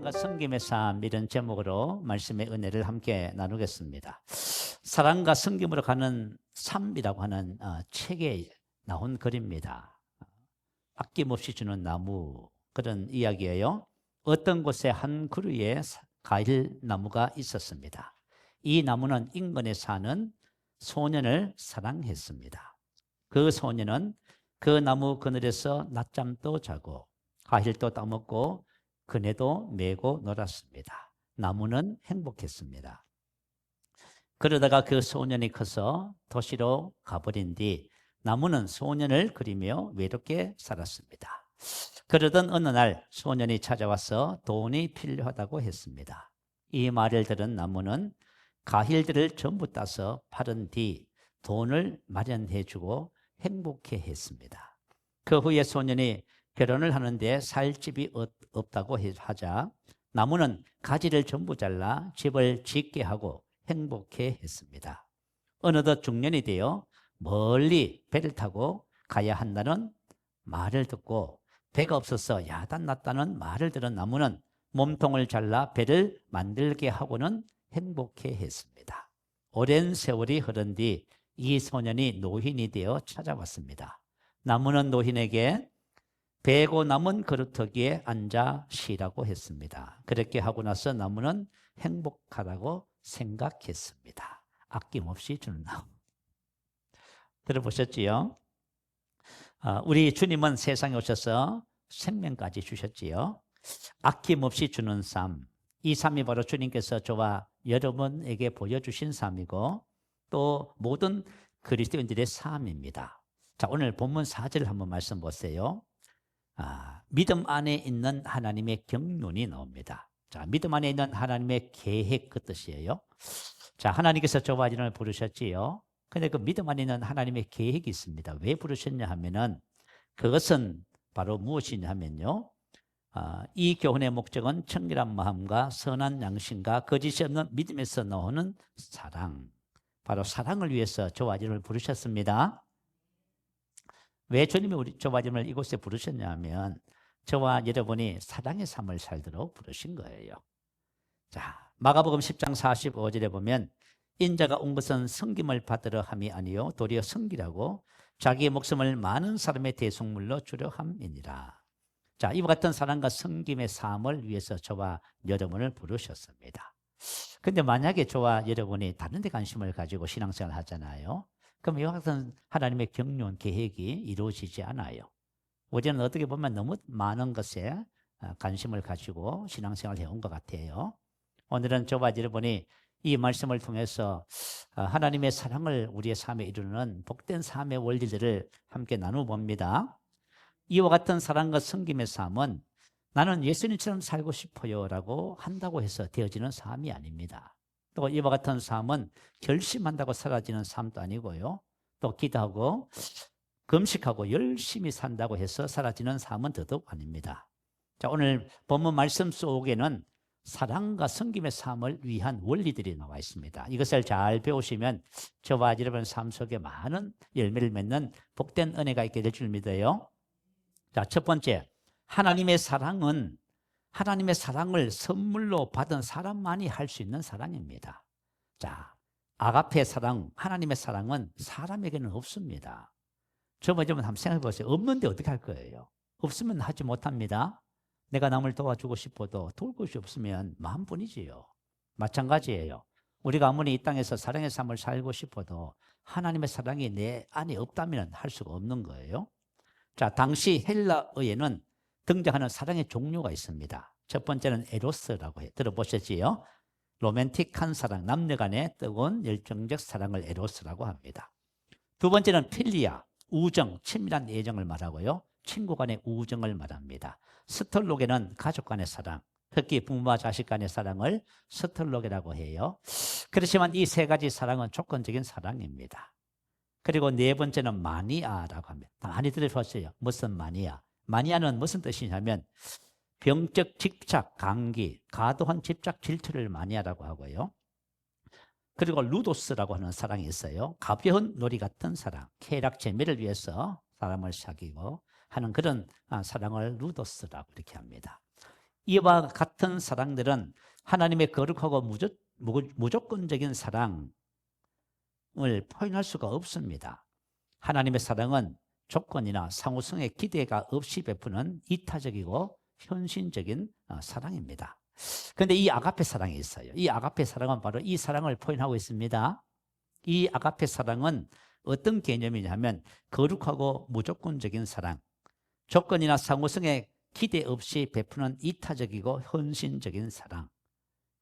사랑과 섬김의 삶 이런 제목으로 말씀의 은혜를 함께 나누겠습니다. 사랑과 섬김으로 가는 삶이라고 하는 책에 나온 글입니다. 아낌없이 주는 나무 그런 이야기예요. 어떤 곳에 한 그루에 과일 나무가 있었습니다. 이 나무는 인근에 사는 소년을 사랑했습니다. 그 소년은 그 나무 그늘에서 낮잠도 자고 과일도 따먹고 그네도 메고 놀았습니다. 나무는 행복했습니다. 그러다가 그 소년이 커서 도시로 가버린 뒤 나무는 소년을 그리며 외롭게 살았습니다. 그러던 어느 날 소년이 찾아와서 돈이 필요하다고 했습니다. 이 말을 들은 나무는 과일들을 전부 따서 팔은 뒤 돈을 마련해주고 행복해 했습니다. 그 후에 소년이 결혼을 하는데 살 집이 없다고 하자 나무는 가지를 전부 잘라 집을 짓게 하고 행복해 했습니다. 어느덧 중년이 되어 멀리 배를 타고 가야 한다는 말을 듣고 배가 없어서 야단났다는 말을 들은 나무는 몸통을 잘라 배를 만들게 하고는 행복해 했습니다. 오랜 세월이 흐른 뒤 이 소년이 노인이 되어 찾아왔습니다. 나무는 노인에게 베고 남은 그루터기에 앉아 쉬라고 했습니다. 그렇게 하고 나서 나무는 행복하다고 생각했습니다. 아낌없이 주는 나무. 들어보셨지요? 우리 주님은 세상에 오셔서 생명까지 주셨지요. 아낌없이 주는 삶. 이 삶이 바로 주님께서 저와 여러분에게 보여주신 삶이고 또 모든 그리스도인들의 삶입니다. 자, 오늘 본문 4절 한번 말씀 보세요. 믿음 안에 있는 하나님의 경륜이 나옵니다. 자, 믿음 안에 있는 하나님의 계획 그 뜻이에요. 자, 하나님께서 저와 여러분을 부르셨지요. 근데 그 믿음 안에 있는 하나님의 계획이 있습니다. 왜 부르셨냐 하면은 그것은 바로 무엇이냐 하면요. 이 교훈의 목적은 청결한 마음과 선한 양심과 거짓이 없는 믿음에서 나오는 사랑. 바로 사랑을 위해서 저와 여러분을 부르셨습니다. 왜 주님이 저와 여러분을 이곳에 부르셨냐 하면 저와 여러분이 사랑의 삶을 살도록 부르신 거예요. 자, 마가복음 10장 45절에 보면 인자가 온 것은 섬김을 받으러 함이 아니요 도리어 섬기라고 자기의 목숨을 많은 사람의 대속물로 주려 함이니라. 자, 이와 같은 사랑과 섬김의 삶을 위해서 저와 여러분을 부르셨습니다. 근데 만약에 저와 여러분이 다른 데 관심을 가지고 신앙생활을 하잖아요. 그럼 이와 같은 하나님의 경륜 계획이 이루어지지 않아요. 우리는 어떻게 보면 너무 많은 것에 관심을 가지고 신앙생활을 해온 것 같아요. 오늘은 저와 여러분이 이 말씀을 통해서 하나님의 사랑을 우리의 삶에 이루는 복된 삶의 원리들을 함께 나눠봅니다. 이와 같은 사랑과 섬김의 삶은 나는 예수님처럼 살고 싶어요 라고 한다고 해서 되어지는 삶이 아닙니다. 또 이와 같은 삶은 결심한다고 사라지는 삶도 아니고요. 또 기도하고 금식하고 열심히 산다고 해서 사라지는 삶은 더더욱 아닙니다. 자, 오늘 본문 말씀 속에는 사랑과 섬김의 삶을 위한 원리들이 나와 있습니다. 이것을 잘 배우시면 저와 여러분 삶 속에 많은 열매를 맺는 복된 은혜가 있게 될 줄 믿어요. 자, 첫 번째, 하나님의 사랑은 하나님의 사랑을 선물로 받은 사람만이 할 수 있는 사랑입니다. 자, 아가페 사랑, 하나님의 사랑은 사람에게는 없습니다. 저번 한번 생각해 보세요. 없는데 어떻게 할 거예요? 없으면 하지 못합니다. 내가 남을 도와주고 싶어도 도울 것이 없으면 마음뿐이지요. 마찬가지예요. 우리가 아무리 이 땅에서 사랑의 삶을 살고 싶어도 하나님의 사랑이 내 안에 없다면 할 수가 없는 거예요. 자, 당시 헬라어에는 등장하는 사랑의 종류가 있습니다. 첫 번째는 에로스라고 해요. 들어보셨지요? 로맨틱한 사랑, 남녀 간의 뜨거운 열정적 사랑을 에로스라고 합니다. 두 번째는 필리아, 우정, 친밀한 애정을 말하고요. 친구 간의 우정을 말합니다. 스톨록에는 가족 간의 사랑, 특히 부모와 자식 간의 사랑을 스톨록이라고 해요. 그렇지만 이 세 가지 사랑은 조건적인 사랑입니다. 그리고 네 번째는 마니아라고 합니다. 많이 들어보셨어요. 무슨 마니아? 마니아는 무슨 뜻이냐면 병적 집착, 감기, 과도한 집착, 질투를 마니아라고 하고요. 그리고 루도스라고 하는 사랑이 있어요. 가벼운 놀이 같은 사랑, 쾌락, 재미를 위해서 사람을 사귀고 하는 그런 사랑을 루도스라고 이렇게 합니다. 이와 같은 사랑들은 하나님의 거룩하고 무조건적인 사랑을 표현할 수가 없습니다. 하나님의 사랑은 조건이나 상호성의 기대가 없이 베푸는 이타적이고 현신적인 사랑입니다. 그런데 이 아가페 사랑이 있어요. 이 아가페 사랑은 바로 이 사랑을 표현하고 있습니다. 이 아가페 사랑은 어떤 개념이냐면 거룩하고 무조건적인 사랑, 조건이나 상호성의 기대 없이 베푸는 이타적이고 헌신적인 사랑.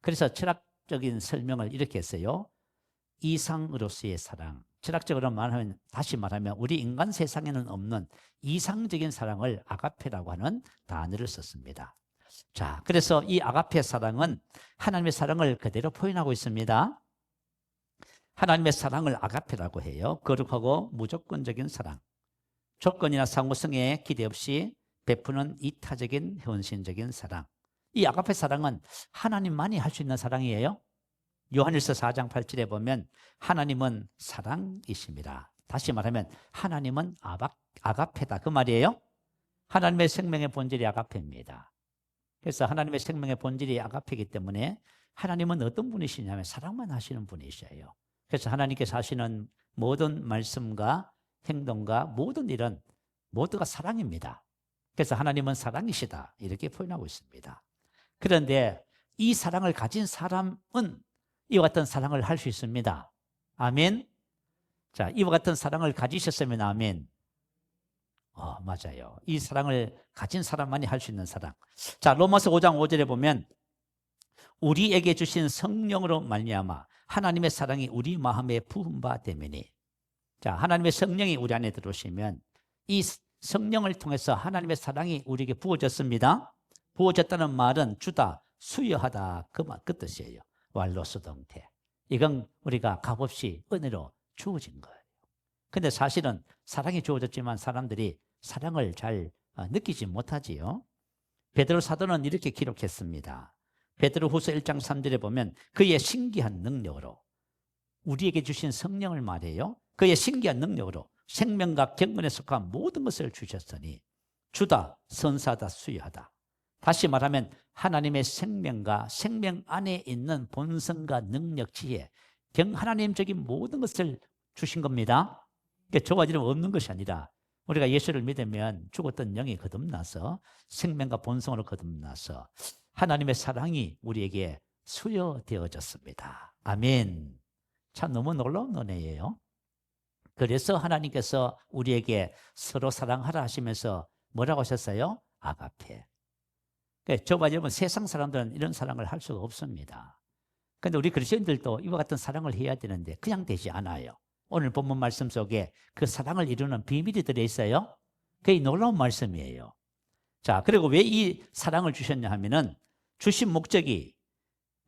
그래서 철학적인 설명을 이렇게 했어요. 이상으로서의 사랑. 철학적으로 말하면, 다시 말하면 우리 인간 세상에는 없는 이상적인 사랑을 아가페라고 하는 단어를 썼습니다. 자, 그래서 이 아가페 사랑은 하나님의 사랑을 그대로 표현하고 있습니다. 하나님의 사랑을 아가페라고 해요. 거룩하고 무조건적인 사랑. 조건이나 상호성에 기대 없이 베푸는 이타적인 헌신적인 사랑. 이 아가페 사랑은 하나님만이 할 수 있는 사랑이에요. 요한일서 4장 8절에 보면 하나님은 사랑이십니다. 다시 말하면 하나님은 아가페다 그 말이에요. 하나님의 생명의 본질이 아가페입니다. 그래서 하나님의 생명의 본질이 아가페이기 때문에 하나님은 어떤 분이시냐면 사랑만 하시는 분이셔요. 그래서 하나님께서 하시는 모든 말씀과 행동과 모든 일은 모두가 사랑입니다. 그래서 하나님은 사랑이시다 이렇게 표현하고 있습니다. 그런데 이 사랑을 가진 사람은 이와 같은 사랑을 할 수 있습니다. 아멘. 자, 이와 같은 사랑을 가지셨으면 아멘. 맞아요. 이 사랑을 가진 사람만이 할 수 있는 사랑. 자, 로마서 5장 5절에 보면 우리에게 주신 성령으로 말미암아 하나님의 사랑이 우리 마음에 부은 바 되매니. 자, 하나님의 성령이 우리 안에 들어오시면 이 성령을 통해서 하나님의 사랑이 우리에게 부어졌습니다. 부어졌다는 말은 주다, 수여하다 그 뜻이에요. 왈로스 동태. 이건 우리가 값없이 은혜로 주어진 거예요. 근데 사실은 사랑이 주어졌지만 사람들이 사랑을 잘 느끼지 못하지요. 베드로 사도는 이렇게 기록했습니다. 베드로 후서 1장 3절에 보면 그의 신기한 능력으로 우리에게 주신 성령을 말해요. 그의 신기한 능력으로 생명과 경건에 속한 모든 것을 주셨으니 주다, 선사하다, 수여하다. 다시 말하면 하나님의 생명과 생명 안에 있는 본성과 능력, 지혜, 하나님적인 모든 것을 주신 겁니다. 그러니까 저와 여러분 없는 것이 아니라 우리가 예수를 믿으면 죽었던 영이 거듭나서 생명과 본성으로 거듭나서 하나님의 사랑이 우리에게 수여되어졌습니다. 아멘. 참 너무 놀라운 은혜예요. 그래서 하나님께서 우리에게 서로 사랑하라 하시면서 뭐라고 하셨어요? 아가페. 저와 여러분 세상 사람들은 이런 사랑을 할 수가 없습니다. 그런데 우리 그리스도인들도 이와 같은 사랑을 해야 되는데 그냥 되지 않아요. 오늘 본문 말씀 속에 그 사랑을 이루는 비밀이 들어있어요. 그게 놀라운 말씀이에요. 자, 그리고 왜 이 사랑을 주셨냐 하면은 주신 목적이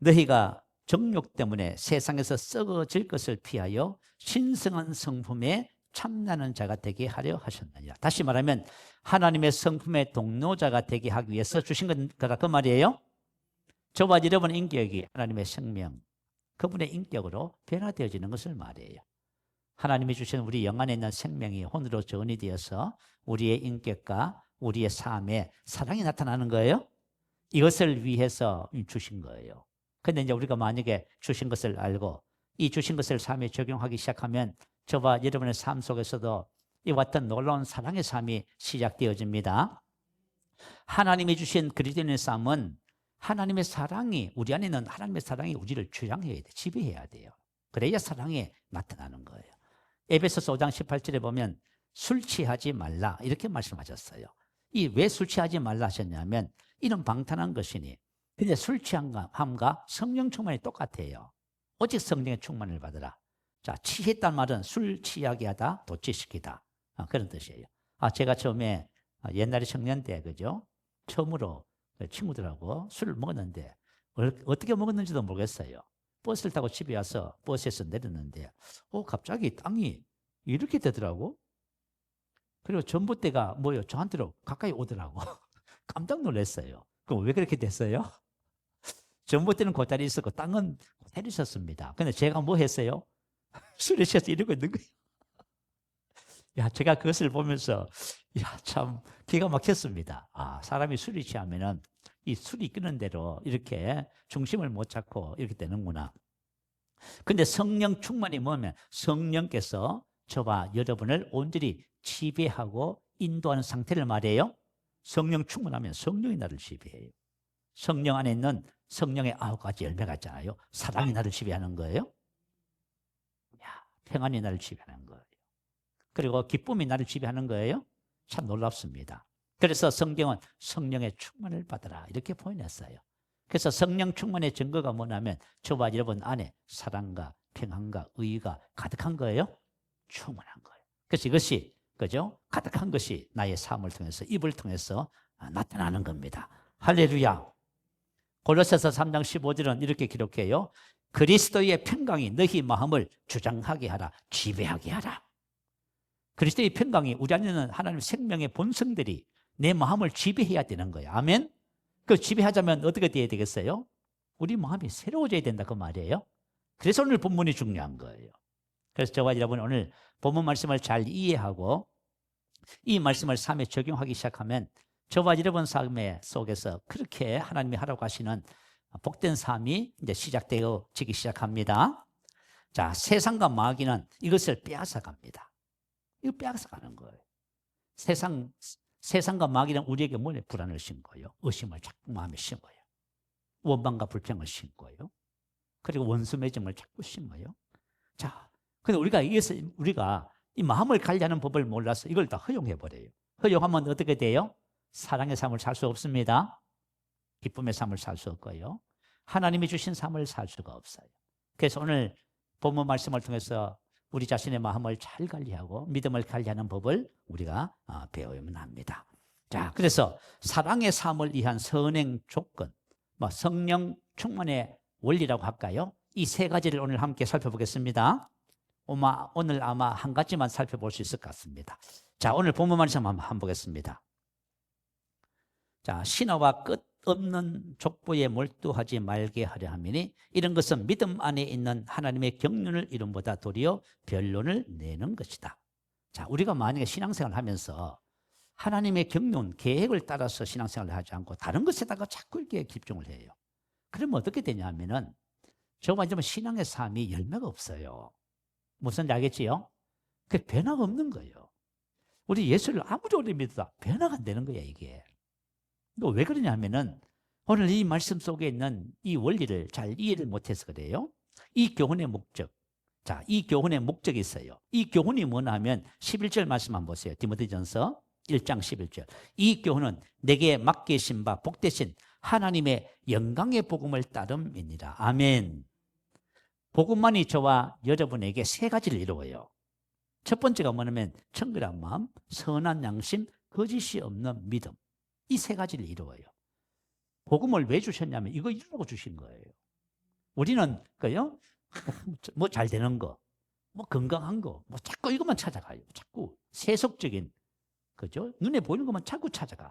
너희가 정욕 때문에 세상에서 썩어질 것을 피하여 신성한 성품에 참나는 자가 되게 하려 하셨느니라. 다시 말하면 하나님의 성품의 동료자가 되게 하기 위해서 주신 거라 그 말이에요. 저와 여러분의 인격이 하나님의 생명, 그분의 인격으로 변화되어지는 것을 말해요. 하나님이 주신 우리 영 안에 있는 생명이 혼으로 전이 되어서 우리의 인격과 우리의 삶에 사랑이 나타나는 거예요. 이것을 위해서 주신 거예요. 근데 이제 우리가 만약에 주신 것을 알고 이 주신 것을 삶에 적용하기 시작하면 저와 여러분의 삶 속에서도 이와 같은 놀라운 사랑의 삶이 시작되어집니다. 하나님이 주신 그리스도인의 삶은 하나님의 사랑이 우리 안에 있는 하나님의 사랑이 우리를 주장해야 돼, 지배해야 돼요. 그래야 사랑이 나타나는 거예요. 에베소서 5장 18절에 보면 술 취하지 말라 이렇게 말씀하셨어요. 이 왜 술 취하지 말라 하셨냐면 이는 방탕한 것이니. 근데 술 취함과 성령 충만이 똑같아요. 오직 성령의 충만을 받으라. 자, 취했단 말은 술 취하게 하다, 도취시키다. 그런 뜻이에요. 제가 처음에 옛날에 청년 때 그죠? 처음으로 친구들하고 술을 먹었는데 어떻게 먹었는지도 모르겠어요. 버스를 타고 집에 와서 버스에서 내렸는데 갑자기 땅이 이렇게 되더라고. 그리고 전봇대가 저한테로 가까이 오더라고. 깜짝 놀랐어요. 그럼 왜 그렇게 됐어요? 전봇대는 그자리에 있었고 땅은 그대로 있었습니다. 근데 제가 뭐 했어요? 술에 취해서 이러고 있는 거예요. 야, 제가 그것을 보면서 참 기가 막혔습니다. 사람이 술이 취하면은 이 술이 끄는 대로 이렇게 중심을 못 잡고 이렇게 되는구나. 근데 성령 충만이 뭐냐면 성령께서 저와 여러분을 온전히 지배하고 인도하는 상태를 말해요. 성령 충만하면 성령이 나를 지배해요. 성령 안에 있는 성령의 9가지 열매가 있잖아요. 사랑이 나를 지배하는 거예요. 평안이 나를 지배하는 거예요. 그리고 기쁨이 나를 지배하는 거예요. 참 놀랍습니다. 그래서 성경은 성령의 충만을 받아라 이렇게 표현했어요. 그래서 성령 충만의 증거가 뭐냐면 저와 여러분 안에 사랑과 평안과 의가 가득한 거예요. 충만한 거예요. 그래서 이것이 그죠? 가득한 것이 나의 삶을 통해서 입을 통해서 나타나는 겁니다. 할렐루야. 골로새서 3장 15절은 이렇게 기록해요. 그리스도의 평강이 너희 마음을 주장하게 하라. 지배하게 하라. 그리스도의 평강이 우리 안에 있는 하나님의 생명의 본성들이 내 마음을 지배해야 되는 거예요. 아멘. 그 지배하자면 어떻게 돼야 되겠어요? 우리 마음이 새로워져야 된다 그 말이에요. 그래서 오늘 본문이 중요한 거예요. 그래서 저와 여러분 오늘 본문 말씀을 잘 이해하고 이 말씀을 삶에 적용하기 시작하면 저와 여러분 삶의 속에서 그렇게 하나님이 하라고 하시는 복된 삶이 이제 시작되어지기 시작합니다. 자, 세상과 마귀는 이것을 빼앗아 갑니다. 이거 빼앗아 가는 거예요. 세상과 마귀는 우리에게 뭐냐? 불안을 심고요. 의심을 자꾸 마음에 심어요. 원망과 불평을 심고요. 그리고 원수 맺음을 자꾸 심어요. 자, 근데 우리가 이 마음을 관리하는 법을 몰라서 이걸 다 허용해버려요. 허용하면 어떻게 돼요? 사랑의 삶을 살 수 없습니다. 기쁨의 삶을 살 수 없고요. 하나님이 주신 삶을 살 수가 없어요. 그래서 오늘 본문 말씀을 통해서 우리 자신의 마음을 잘 관리하고 믿음을 관리하는 법을 우리가 배우면 합니다. 자, 그래서 사랑의 삶을 위한 선행 조건, 성령 충만의 원리라고 할까요? 이 세 가지를 오늘 함께 살펴보겠습니다. 오늘 아마 한 가지만 살펴볼 수 있을 것 같습니다. 자, 오늘 본문 말씀 한번 보겠습니다. 자, 신화와 끝 없는 족보에 몰두하지 말게 하려 함이니 이런 것은 믿음 안에 있는 하나님의 경륜을 이름보다 도리어 변론을 내는 것이다. 자, 우리가 만약에 신앙생활을 하면서 하나님의 경륜, 계획을 따라서 신앙생활을 하지 않고 다른 것에다가 자꾸 이렇게 집중을 해요. 그러면 어떻게 되냐 하면은 저와 이제 신앙의 삶이 열매가 없어요. 무슨 알겠지요? 그 변화가 없는 거예요. 우리 예수를 아무리 오래 믿어도 변화가 안 되는 거야 이게. 왜 그러냐 하면은 오늘 이 말씀 속에 있는 이 원리를 잘 이해를 못해서 그래요. 이 교훈의 목적. 자, 이 교훈의 목적이 있어요. 이 교훈이 뭐냐 하면 11절 말씀 한번 보세요. 디모데전서 1장 11절. 이 교훈은 내게 맡기신 바 복되신 하나님의 영광의 복음을 따름이니라. 아멘. 복음만이 저와 여러분에게 세 가지를 이루어요. 첫 번째가 뭐냐면 청결한 마음, 선한 양심, 거짓이 없는 믿음. 이 세 가지를 이루어요. 복음을 왜 주셨냐면 이거 이루라고 주신 거예요. 우리는 뭐 잘 되는 거, 뭐 건강한 거, 뭐 자꾸 이것만 찾아가요. 자꾸 세속적인 그죠? 눈에 보이는 것만 자꾸 찾아가.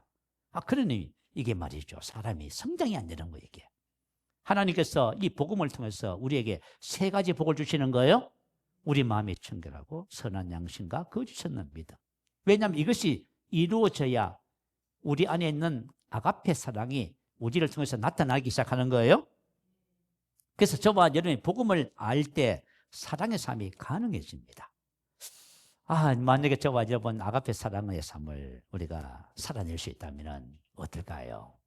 그러니 이게 말이죠. 사람이 성장이 안 되는 거예요, 이게. 하나님께서 이 복음을 통해서 우리에게 세 가지 복을 주시는 거예요. 우리 마음이 청결하고 선한 양심과 거짓 없는 믿음. 왜냐하면 이것이 이루어져야 우리 안에 있는 아가페 사랑이 우리를 통해서 나타나기 시작하는 거예요. 그래서 저와 여러분이 복음을 알 때 사랑의 삶이 가능해집니다. 만약에 저와 여러분 아가페 사랑의 삶을 우리가 살아낼 수 있다면 어떨까요?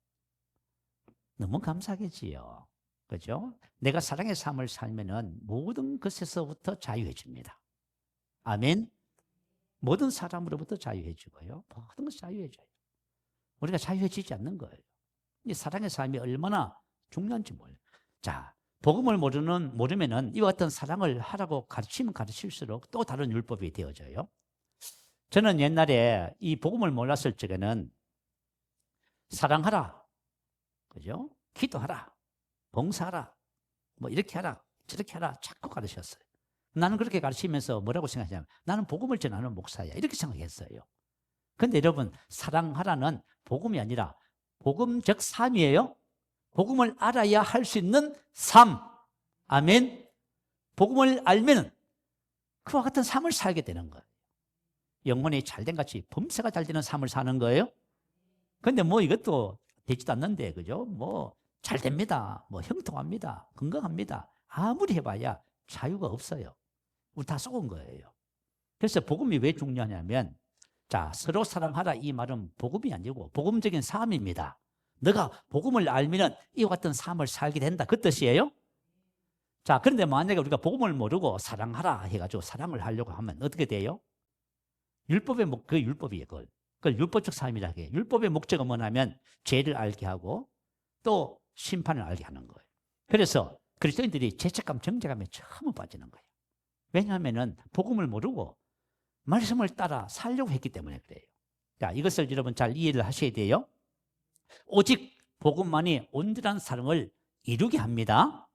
너무 감사하겠지요. 그죠? 내가 사랑의 삶을 살면은 모든 것에서부터 자유해집니다. 아멘. 모든 사람으로부터 자유해지고요. 모든 것이 자유해져요. 우리가 자유해지지 않는 거예요. 이 사랑의 삶이 얼마나 중요한지 몰라요. 자, 복음을 모르면은 이와 같은 사랑을 하라고 가르치면 가르칠수록 또 다른 율법이 되어져요. 저는 옛날에 이 복음을 몰랐을 적에는 사랑하라, 그죠? 기도하라, 봉사하라, 뭐 이렇게 하라, 저렇게 하라 자꾸 가르쳤어요. 나는 그렇게 가르치면서 뭐라고 생각하냐면 나는 복음을 전하는 목사야 이렇게 생각했어요. 그런데 여러분 사랑하라는 복음이 아니라 복음적 삶이에요. 복음을 알아야 할 수 있는 삶. 아멘. 복음을 알면 그와 같은 삶을 살게 되는 거예요. 영혼이 잘된 같이 범사가 잘 되는 삶을 사는 거예요. 그런데 뭐 이것도 되지도 않는데, 그죠? 잘 됩니다. 형통합니다. 건강합니다. 아무리 해봐야 자유가 없어요. 우리 다 속은 거예요. 그래서 복음이 왜 중요하냐면, 자, 서로 사랑하라 이 말은 복음이 아니고 복음적인 삶입니다. 너가 복음을 알면은 이와 같은 삶을 살게 된다. 그 뜻이에요. 자, 그런데 만약에 우리가 복음을 모르고 사랑하라 해가지고 사랑을 하려고 하면 어떻게 돼요? 그 율법이에요. 그걸 율법적 삶이라고 해요. 율법의 목적은 뭐냐면 죄를 알게 하고 또 심판을 알게 하는 거예요. 그래서 그리스도인들이 죄책감, 정죄감에 처음 빠지는 거예요. 왜냐하면 복음을 모르고 말씀을 따라 살려고 했기 때문에 그래요. 자, 이것을 여러분 잘 이해를 하셔야 돼요. 오직 복음만이 온전한 사랑을 이루게 합니다.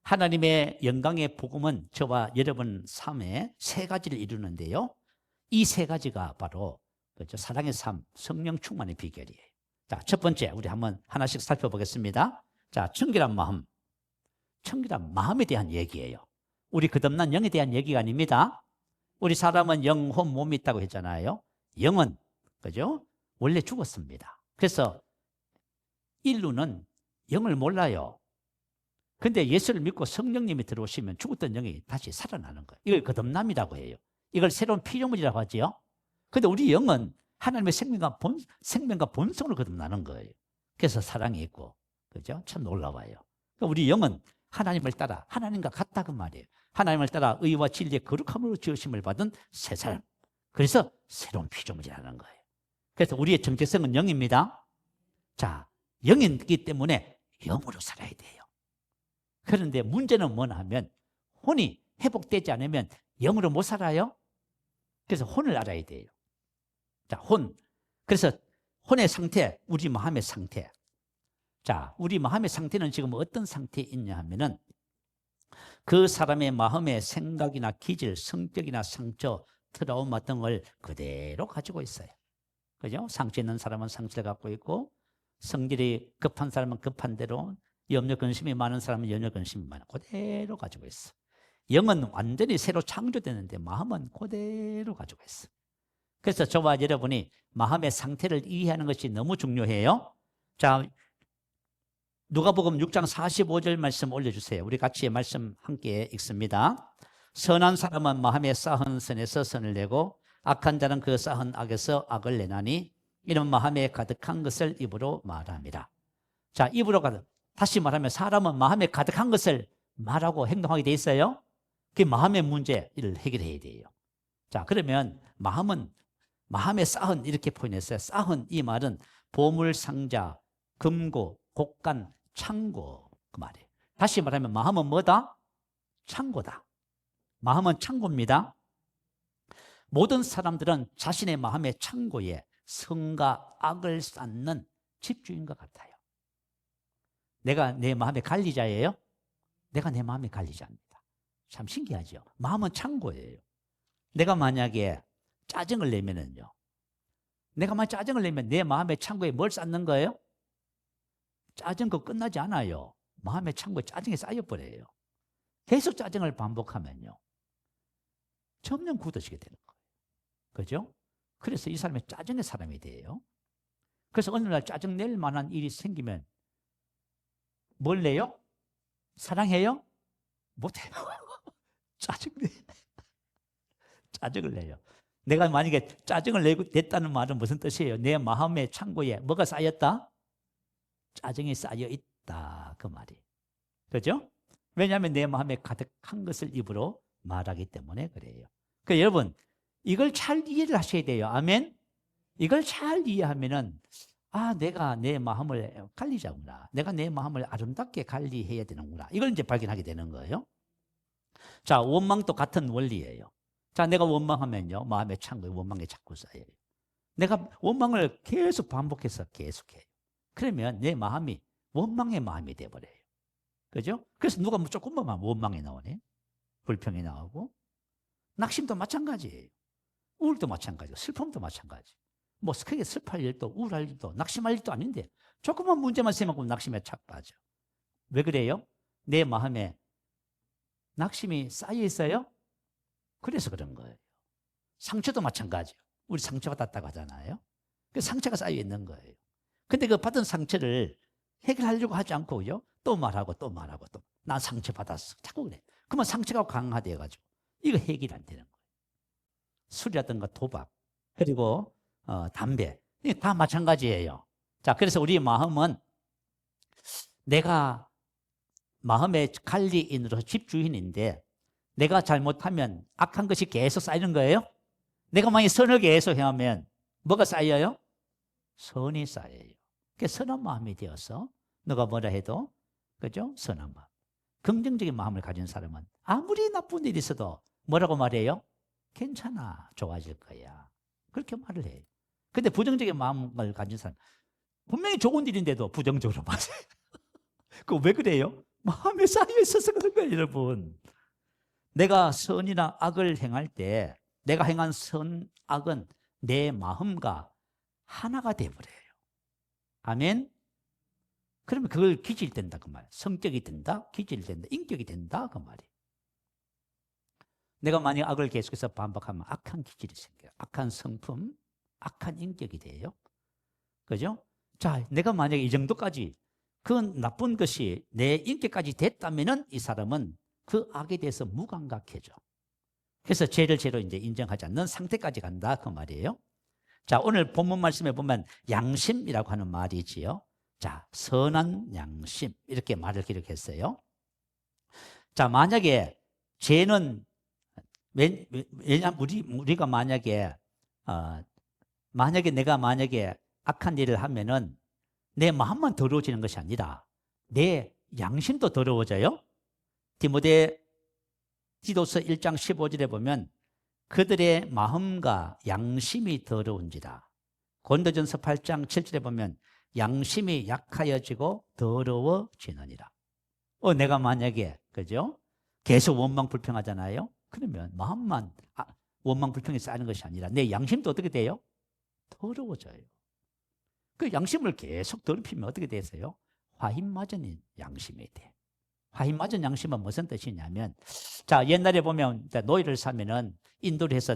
하나님의 영광의 복음은 저와 여러분 삶에 세 가지를 이루는데요. 이 세 가지가 바로 사랑의 삶, 성령 충만의 비결이에요. 자, 첫 번째 우리 한번 하나씩 살펴보겠습니다. 자, 청결한 마음. 청결한 마음에 대한 얘기예요. 우리 거듭난 영에 대한 얘기가 아닙니다. 우리 사람은 영, 혼, 몸이 있다고 했잖아요. 영은 그죠? 원래 죽었습니다. 그래서 인류는 영을 몰라요. 근데 예수를 믿고 성령님이 들어오시면 죽었던 영이 다시 살아나는 거예요. 이걸 거듭남이라고 해요. 이걸 새로운 피조물이라고 하지요. 근데 우리 영은 하나님의 생명과 본성으로 거듭나는 거예요. 그래서 사랑이 있고, 그죠? 참 놀라워요. 그러니까 우리 영은 하나님을 따라 하나님과 같다 그 말이에요. 하나님을 따라 의와 진리의 거룩함으로 지으심을 받은 새 사람. 그래서 새로운 피조물이라는 거예요. 그래서 우리의 정체성은 영입니다. 자, 영이기 때문에 영으로 살아야 돼요. 그런데 문제는 뭐냐 하면 혼이 회복되지 않으면 영으로 못 살아요. 그래서 혼을 알아야 돼요. 자, 혼. 그래서 혼의 상태, 우리 마음의 상태. 자, 우리 마음의 상태는 지금 어떤 상태에 있냐 하면은 그 사람의 마음의 생각이나 기질, 성격이나 상처, 트라우마 등을 그대로 가지고 있어요. 그죠? 상처 있는 사람은 상처를 갖고 있고, 성질이 급한 사람은 급한 대로, 염려 근심이 많은 사람은 염려 근심이 많아. 그대로 가지고 있어. 영은 완전히 새로 창조되는데 마음은 그대로 가지고 있어. 그래서 저와 여러분이 마음의 상태를 이해하는 것이 너무 중요해요. 자, 누가복음 6장 45절 말씀 올려주세요. 우리 같이 말씀 함께 읽습니다. 선한 사람은 마음에 쌓은 선에서 선을 내고 악한 자는 그 쌓은 악에서 악을 내나니 이런 마음에 가득한 것을 입으로 말합니다. 자, 입으로 다시 말하면 사람은 마음에 가득한 것을 말하고 행동하게 돼 있어요. 그 마음의 문제를 해결해야 돼요. 자, 그러면 마음에 쌓은 이렇게 표현했어요. 쌓은 이 말은 보물상자, 금고, 곡간, 창고 그 말이에요. 다시 말하면 마음은 뭐다? 창고다. 마음은 창고입니다. 모든 사람들은 자신의 마음의 창고에 선과 악을 쌓는 집주인과 같아요. 내가 내 마음의 관리자예요? 내가 내 마음의 관리자입니다. 참 신기하죠? 마음은 창고예요. 내가 만약에 짜증을 내면은요. 내가 만약 짜증을 내면 내 마음의 창고에 뭘 쌓는 거예요? 짜증 그 끝나지 않아요. 마음의 창고에 짜증이 쌓여버려요. 계속 짜증을 반복하면요. 점점 굳어지게 되는 거예요. 그죠? 그래서 이 사람이 짜증의 사람이 돼요. 그래서 어느 날 짜증 낼 만한 일이 생기면 뭘 내요? 사랑해요? 못해요. 짜증을 내요. 내가 만약에 짜증을 냈다는 말은 무슨 뜻이에요? 내 마음의 창고에 뭐가 쌓였다? 짜증이 쌓여 있다 그 말이. 그죠? 왜냐하면 내 마음에 가득한 것을 입으로 말하기 때문에 그래요. 그러니까 여러분 이걸 잘 이해를 하셔야 돼요. 아멘. 이걸 잘 이해하면은 내가 내 마음을 관리자구나. 내가 내 마음을 아름답게 관리해야 되는구나. 이걸 이제 발견하게 되는 거예요. 자, 원망도 같은 원리예요. 자, 내가 원망하면요. 마음의 창고에 원망이 자꾸 쌓여요. 내가 원망을 계속 반복해서 계속해요. 그러면 내 마음이 원망의 마음이 돼버려요. 그죠? 그래서 누가 조금만 원망이 나오네. 불평이 나오고. 낙심도 마찬가지예요. 우울도 마찬가지고 슬픔도 마찬가지. 크게 슬퍼할 일도 우울할 일도 낙심할 일도 아닌데 조금만 문제만 생기면 낙심에 착 빠져. 왜 그래요? 내 마음에 낙심이 쌓여 있어요? 그래서 그런 거예요. 상처도 마찬가지예요. 우리 상처가 닿다고 하잖아요. 그 상처가 쌓여 있는 거예요. 근데 그 받은 상처를 해결하려고 하지 않고요. 또 말하고 또 말하고 또 나 상처 받았어. 자꾸 그래. 그러면 상처가 강화되어 가지고 이거 해결이 안 되는 거예요. 술이라든가 도박 그리고 담배 이게 다 마찬가지예요. 자, 그래서 우리 마음은 내가 마음의 관리인으로 집주인인데 내가 잘못하면 악한 것이 계속 쌓이는 거예요. 내가 만약 선을 계속 해하면 뭐가 쌓여요? 선이 쌓여요. 그게 선한 마음이 되어서 너가 뭐라 해도 그죠? 선한 마음. 긍정적인 마음을 가진 사람은 아무리 나쁜 일이 있어도 뭐라고 말해요? 괜찮아. 좋아질 거야. 그렇게 말을 해요. 근데 부정적인 마음을 가진 사람 분명히 좋은 일인데도 부정적으로 말해요. 그거 왜 그래요? 마음에 쌓여 있어서 그런 거예요, 여러분. 내가 선이나 악을 행할 때 내가 행한 선, 악은 내 마음과 하나가 되어버려요. 아멘? 그러면 그걸 기질이 된다 그 말이에요. 성격이 된다, 기질이 된다, 인격이 된다 그 말이에요. 내가 만약 악을 계속해서 반복하면 악한 기질이 생겨요. 악한 성품, 악한 인격이 돼요. 그죠? 자, 내가 만약에 이 정도까지 그 나쁜 것이 내 인격까지 됐다면은 이 사람은 그 악에 대해서 무감각해져. 그래서 죄를 죄로 이제 인정하지 않는 상태까지 간다 그 말이에요. 자, 오늘 본문 말씀에 보면 양심이라고 하는 말이지요. 자, 선한 양심 이렇게 말을 기록했어요. 자, 만약에 죄는 왜냐면 우리가 만약에 내가 악한 일을 하면은 내 마음만 더러워지는 것이 아니라 내 양심도 더러워져요. 디모데 디도서 1장 15절에 보면 그들의 마음과 양심이 더러운지라. 고린도전서 8장 7절에 보면 양심이 약하여지고 더러워지느니라. 내가 만약에 그죠? 계속 원망 불평하잖아요. 그러면 마음만 원망 불평이 쌓이는 것이 아니라 내 양심도 어떻게 돼요? 더러워져요. 그 양심을 계속 더럽히면 어떻게 되세요? 화인 맞은 양심이 돼. 화인 맞은 양심은 무슨 뜻이냐면, 자, 옛날에 보면 노예를 사면은 인도를 해서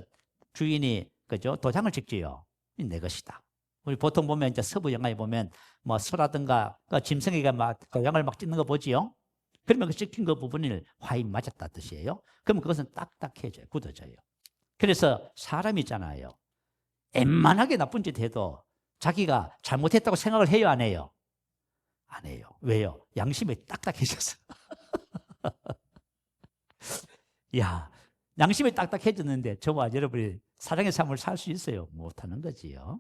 주인이 그죠? 도장을 찍지요. 내 것이다. 우리 보통 보면 이제 서부 영화에 보면 뭐 소라든가 짐승이가 막 도장을 막 찍는 거 보지요. 그러면 그 찍힌 그 부분을 화인 맞았다 뜻이에요. 그러면 그것은 딱딱해져요. 굳어져요. 그래서 사람이 있잖아요. 웬만하게 나쁜 짓 해도 자기가 잘못했다고 생각을 해요, 안 해요? 안 해요. 왜요? 양심이 딱딱해져서. 야, 양심이 딱딱해졌는데 저와 여러분이 사랑의 삶을 살 수 있어요? 못하는 거지요.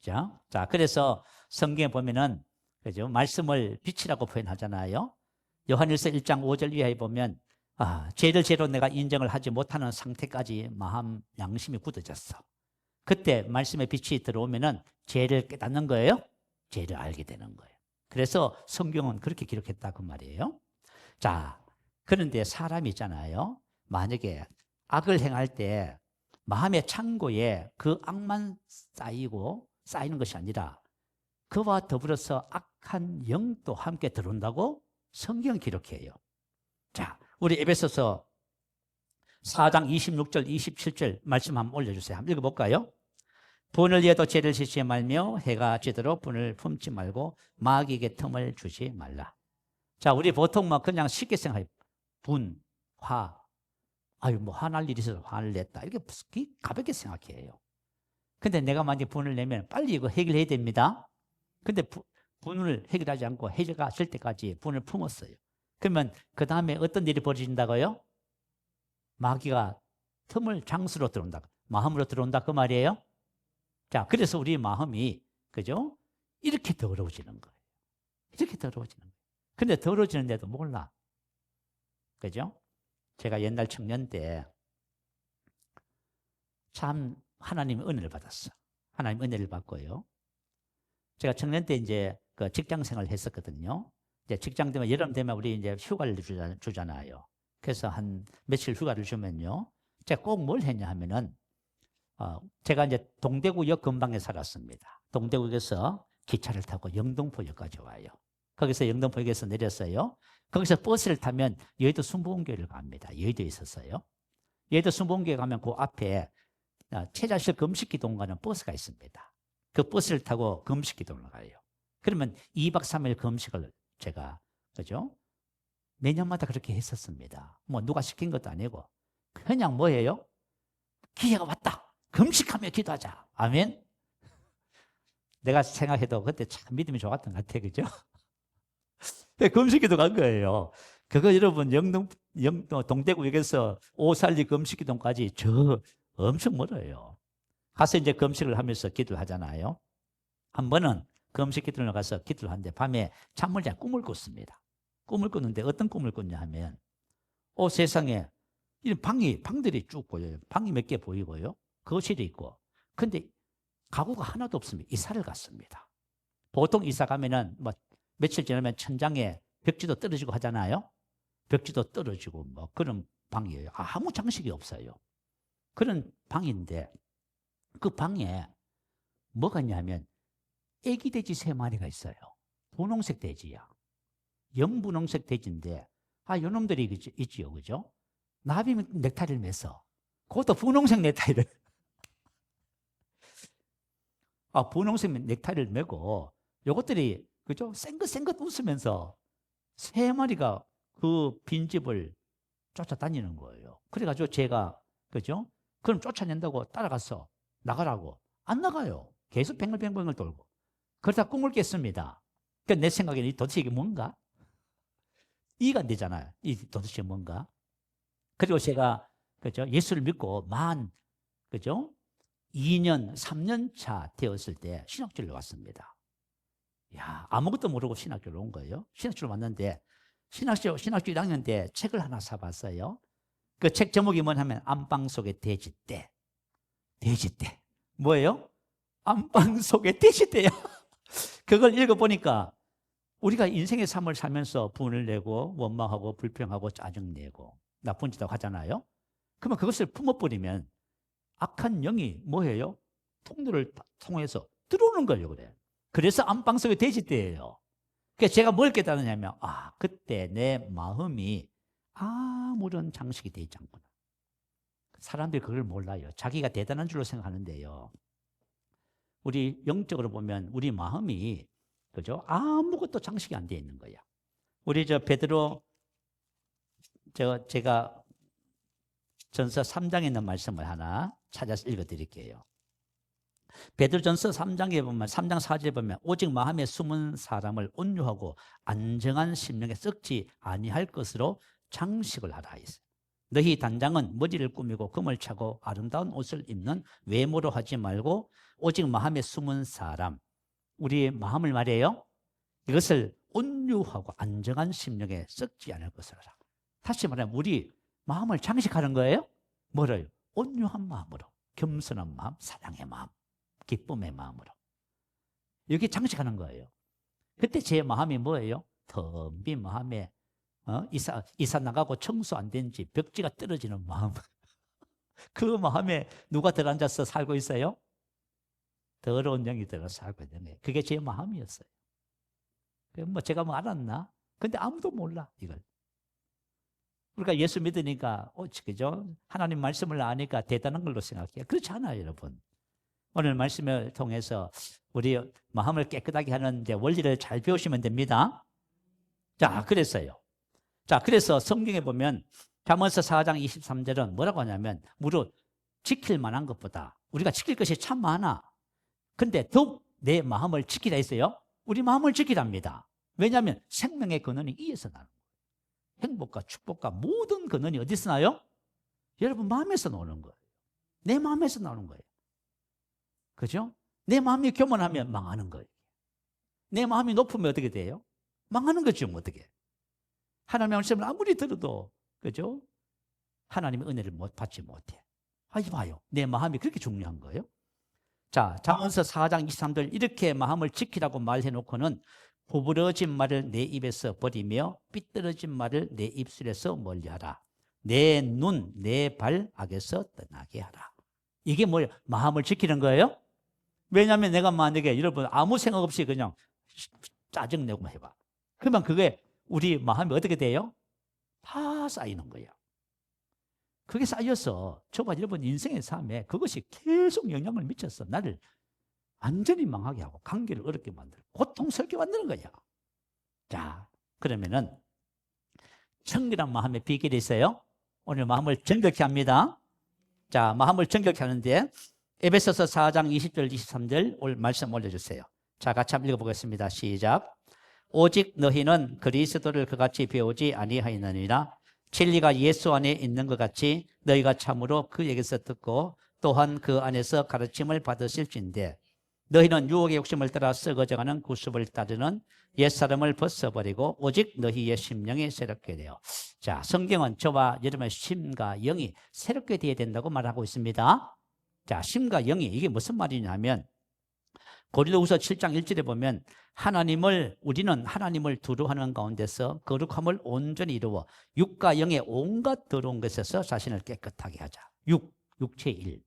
자, 그래서 성경에 보면은 그죠? 말씀을 빛이라고 표현하잖아요. 요한일서 1장 5절 이하에 보면 죄를 죄로 내가 인정을 하지 못하는 상태까지 마음 양심이 굳어졌어. 그때 말씀의 빛이 들어오면은 죄를 깨닫는 거예요. 죄를 알게 되는 거예요. 그래서 성경은 그렇게 기록했다 그 말이에요. 자, 그런데 사람이 있잖아요. 만약에 악을 행할 때 마음의 창고에 그 악만 쌓이는 것이 아니라 그와 더불어서 악한 영도 함께 들어온다고 성경 기록해요. 자, 우리 에베소서 4장 26절 27절 말씀 한번 올려주세요. 한번 읽어볼까요? 분을 위해도 죄를 짓지 말며 해가 지도록 분을 품지 말고 마귀에게 틈을 주지 말라. 자, 우리 보통 막 그냥 쉽게 생각해요. 분, 화. 뭐 화날 일이 있어서 화를 냈다. 이렇게 가볍게 생각해요. 근데 내가 만약에 분을 내면 빨리 이거 해결해야 됩니다. 근데 분을 해결하지 않고 해가 질 때까지 분을 품었어요. 그러면 그 다음에 어떤 일이 벌어진다고요? 마귀가 장수로 들어온다. 마음으로 들어온다 그 말이에요. 자, 그래서 우리 마음이 그죠? 이렇게 더러워지는 거예요. 이렇게 더러워지는 거예요. 근데 더러워지는데도 몰라. 그죠? 제가 옛날 청년 때 참 하나님의 은혜를 받았어. 하나님 은혜를 받고요. 제가 청년 때 이제 그 직장 생활을 했었거든요. 이제 직장 되면 여름 되면 우리 이제 휴가를 주잖아요. 그래서 한 며칠 휴가를 주면요. 제가 꼭 뭘 했냐 하면은 제가 이제 동대구역 근방에 살았습니다. 동대구역에서 기차를 타고 영등포역까지 와요. 거기서 영등포역에서 내렸어요. 거기서 버스를 타면 여의도 순복음교회를 갑니다. 여의도에 있었어요. 여의도 순복음교회 가면 그 앞에 최자실 금식기도원 가는 버스가 있습니다. 그 버스를 타고 금식 기도를 가요. 그러면 2박 3일 금식을 제가, 그죠? 매년마다 그렇게 했었습니다. 뭐 누가 시킨 것도 아니고. 그냥 뭐예요? 기회가 왔다. 금식하며 기도하자. 아멘. 내가 생각해도 그때 참 믿음이 좋았던 것 같아. 그죠? 금식기도 간 거예요. 그거 여러분 동대구역에서 오살리 금식기도까지 저 엄청 멀어요. 가서 이제 금식을 하면서 기도를 하잖아요. 한 번은 금식기도를 가서 기도를 하는데 밤에 잠을 잘 꿈을 꿨습니다. 꿈을 꿨는데 어떤 꿈을 꿨냐 하면 세상에 이런 방들이 쭉 보여요. 방이 몇 개 보이고요. 거실이 있고. 근데 가구가 하나도 없습니다. 이사를 갔습니다. 보통 이사 가면은 뭐 며칠 지나면 천장에 벽지도 떨어지고 하잖아요. 벽지도 떨어지고 뭐 그런 방이에요. 아무 장식이 없어요. 그런 방인데 그 방에 뭐가 있냐면 애기 돼지 3마리가 있어요. 분홍색 돼지야. 영분홍색 돼지인데 요놈들이 있지요. 그죠? 나비 넥타이를 매서 그것도 분홍색 넥타이를 분홍색 넥타이를 메고 요것들이 그죠? 생긋생긋 웃으면서 3마리가 그 빈집을 쫓아다니는 거예요. 그래가지고 제가 그죠? 그럼 쫓아낸다고 따라가서 나가라고 안 나가요. 계속 뱅글뱅글 돌고 그러다 꿈을 깼습니다. 그러니까 내 생각에는 도대체 이게 뭔가? 이해가 안 되잖아요. 이 도대체 뭔가? 그리고 제가 그죠? 예수를 믿고 그죠? 2년, 3년 차 되었을 때 신학교를 왔습니다. 야, 아무것도 모르고 신학교를 온 거예요. 신학교를 왔는데 신학교 1학년 때 책을 하나 사봤어요. 그 책 제목이 뭐냐면 안방 속의 돼지떼. 돼지떼. 뭐예요? 안방 속의 돼지떼요. 그걸 읽어보니까 우리가 인생의 삶을 살면서 분을 내고 원망하고 불평하고 짜증내고 나쁜 짓 하잖아요. 그러면 그것을 품어버리면 악한 영이 뭐예요? 통로를 통해서 들어오는 거예요. 그래서 안방 속의 돼지떼예요. 그래서 제가 뭘 깨달았냐면 그때 내 마음이 아무런 장식이 되어 있지 않구나. 사람들이 그걸 몰라요. 자기가 대단한 줄로 생각하는데요. 우리 영적으로 보면 우리 마음이 그죠? 아무것도 장식이 안 되어 있는 거야. 우리 베드로 제가 전서 3장에 있는 말씀을 하나 찾아서 읽어드릴게요. 베드로전서 3장에 보면 3장 4절에 보면 오직 마음에 숨은 사람을 온유하고 안정한 심령에 썩지 아니할 것으로 장식을 하라 했어요. 너희 단장은 머리를 꾸미고 금을 차고 아름다운 옷을 입는 외모로 하지 말고 오직 마음에 숨은 사람, 우리의 마음을 말해요. 이것을 온유하고 안정한 심령에 썩지 않을 것으로 하라. 다시 말하면 우리 마음을 장식하는 거예요. 뭐래요? 온유한 마음으로, 겸손한 마음, 사랑의 마음, 기쁨의 마음으로. 여기 장식하는 거예요. 그때 제 마음이 뭐예요? 텅빈 마음에 이사 나가고 청소 안 된 집 벽지가 떨어지는 마음. 그 마음에 누가 들어앉아서 살고 있어요? 더러운 영이 들어서 살고 있는 거예요. 그게 제 마음이었어요. 뭐 제가 뭐 알았나? 근데 아무도 몰라 이걸. 그러니까 예수 믿으니까 그죠? 하나님 말씀을 아니까 대단한 걸로 생각해요. 그렇지 않아요, 여러분. 오늘 말씀을 통해서 우리 마음을 깨끗하게 하는 이제 원리를 잘 배우시면 됩니다. 자, 그래서 성경에 보면 잠언서 4장 23절은 뭐라고 하냐면 무릇 지킬 만한 것보다 우리가 지킬 것이 참 많아. 근데 더욱 내 마음을 지키라 했어요. 우리 마음을 지키랍니다. 왜냐하면 생명의 근원이 이에서 나는 거예요. 행복과 축복과 모든 근원이 어디서 나요? 여러분 마음에서 나오는 거예요. 내 마음에서 나오는 거예요. 그죠? 내 마음이 교만하면 망하는 거예요. 내 마음이 높으면 어떻게 돼요? 망하는 거죠. 어떻게? 하나님의 말씀을 아무리 들어도 그죠? 하나님의 은혜를 받지 못해. 이봐요. 내 마음이 그렇게 중요한 거예요. 자, 잠언서 4장 23절 이렇게 마음을 지키라고 말해놓고는 구부러진 말을 내 입에서 버리며 삐뚤어진 말을 내 입술에서 멀리하라. 내 눈, 내 발 악에서 떠나게 하라. 이게 뭐예요? 마음을 지키는 거예요? 왜냐하면 내가 만약에 여러분 아무 생각 없이 그냥 짜증내고만 해봐. 그러면 그게 우리 마음이 어떻게 돼요? 다 쌓이는 거예요. 그게 쌓여서 저가 여러분 인생의 삶에 그것이 계속 영향을 미쳤어. 나를 완전히 망하게 하고 관계를 어렵게 만들고 고통스럽게 만드는 거야. 자, 그러면은 청결한 마음의 비결이 있어요. 오늘 마음을 정결케 합니다. 자, 마음을 정결케 하는데 에베소서 4장 20절 23절 오늘 말씀 올려주세요. 자, 같이 한번 읽어보겠습니다. 시작. 오직 너희는 그리스도를 그같이 배우지 아니하였느니라. 진리가 예수 안에 있는 것 같이 너희가 참으로 그에게서 듣고 또한 그 안에서 가르침을 받으실진대 너희는 유혹의 욕심을 따라 썩어져가는 구습을 따르는 옛사람을 벗어버리고 오직 너희의 심령이 새롭게 되어. 자, 성경은 저와 여러분의 심과 영이 새롭게 되어야 된다고 말하고 있습니다. 자, 심과 영이 이게 무슨 말이냐면 고린도후서 7장 1절에 보면 우리는 하나님을 두려워하는 가운데서 거룩함을 온전히 이루어 육과 영의 온갖 더러운 것에서 자신을 깨끗하게 하자. 육체의 일.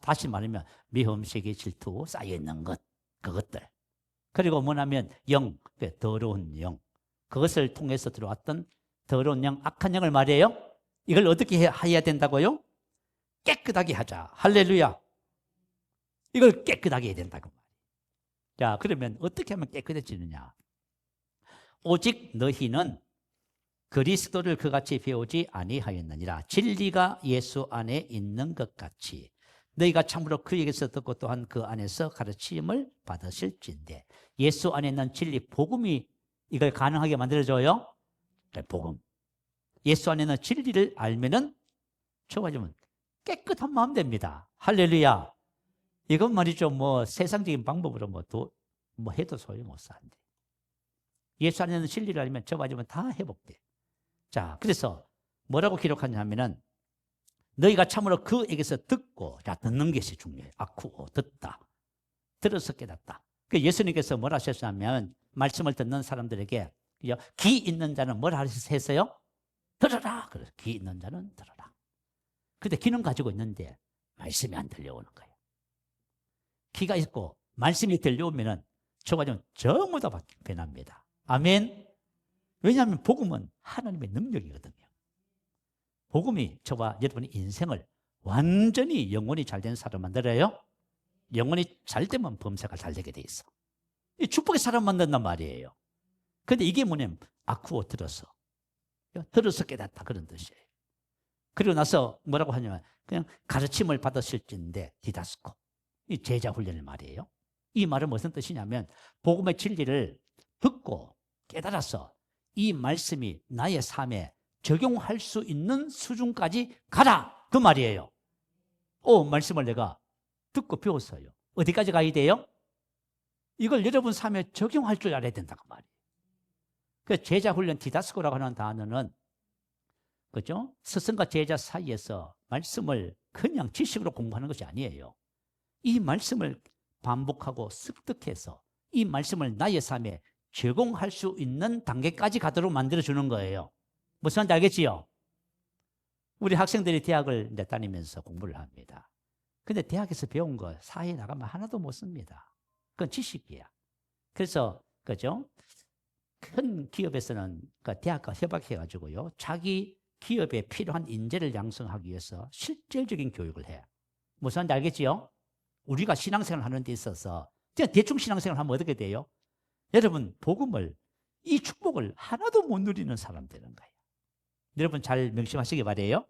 다시 말하면 미움시기, 질투, 쌓여있는 것, 그것들. 그리고 뭐냐면 영, 더러운 영. 그것을 통해서 들어왔던 더러운 영, 악한 영을 말해요. 이걸 어떻게 해야 된다고요? 깨끗하게 하자. 할렐루야. 이걸 깨끗하게 해야 된다고 말이에요. 자, 그러면 어떻게 하면 깨끗해지느냐? 오직 너희는 그리스도를 그같이 배우지 아니하였느니라. 진리가 예수 안에 있는 것 같이 너희가 참으로 그에게서 듣고 또한 그 안에서 가르침을 받으실진대. 예수 안에 있는 진리, 복음이 이걸 가능하게 만들어줘요. 복음. 예수 안에 있는 진리를 알면은 좋아지면 깨끗한 마음 됩니다. 할렐루야. 이건 말이죠. 세상적인 방법으로 해도 소용없어. 안 돼. 예수 안에 있는 진리를 알면 좋아지면 다 회복돼. 자, 그래서 뭐라고 기록하냐면은 너희가 참으로 그에게서 듣고, 자, 듣는 것이 중요해요. 아쿠오, 듣다. 들어서 깨닫다. 예수님께서 뭐라 하셨냐면 말씀을 듣는 사람들에게 귀 있는 자는 뭐라 하셨어요? 들어라. 그래서 귀 있는 자는 들어라. 근데 귀는 가지고 있는데 말씀이 안 들려오는 거예요. 귀가 있고 말씀이 들려오면은 저가 좀 전부 다 변합니다. 아멘. 왜냐하면 복음은 하나님의 능력이거든요. 복음이 저와 여러분의 인생을 완전히 영혼이 잘된 사람 만들어요. 영혼이 잘 되면 범사가 잘 되게 돼 있어. 이 축복의 사람 만든단 말이에요. 근데 이게 뭐냐면 아쿠오 들어서 깨닫다 그런 뜻이에요. 그리고 나서 뭐라고 하냐면 그냥 가르침을 받으실진데 디다스코. 이 제자 훈련의 말이에요. 이 말은 무슨 뜻이냐면 복음의 진리를 듣고 깨달아서 이 말씀이 나의 삶에 적용할 수 있는 수준까지 가라 그 말이에요. 말씀을 내가 듣고 배웠어요. 어디까지 가야 돼요? 이걸 여러분 삶에 적용할 줄 알아야 된다고 말이에요. 그 제자 훈련 디다스코라고 하는 단어는 그죠? 스승과 제자 사이에서 말씀을 그냥 지식으로 공부하는 것이 아니에요. 이 말씀을 반복하고 습득해서 이 말씀을 나의 삶에 적용할 수 있는 단계까지 가도록 만들어주는 거예요. 무슨 말인지 알겠지요? 우리 학생들이 대학을 다니면서 공부를 합니다. 근데 대학에서 배운 거 사회에 나가면 하나도 못 씁니다. 그건 지식이야. 그래서 그죠? 큰 기업에서는 대학과 협약해가지고요, 자기 기업에 필요한 인재를 양성하기 위해서 실질적인 교육을 해. 무슨 말인지 알겠지요? 우리가 신앙생활을 하는 데 있어서 그냥 대충 신앙생활을 하면 어떻게 돼요? 여러분, 복음을, 이 축복을 하나도 못 누리는 사람 되는 거예요. 여러분 잘 명심하시기 바라요.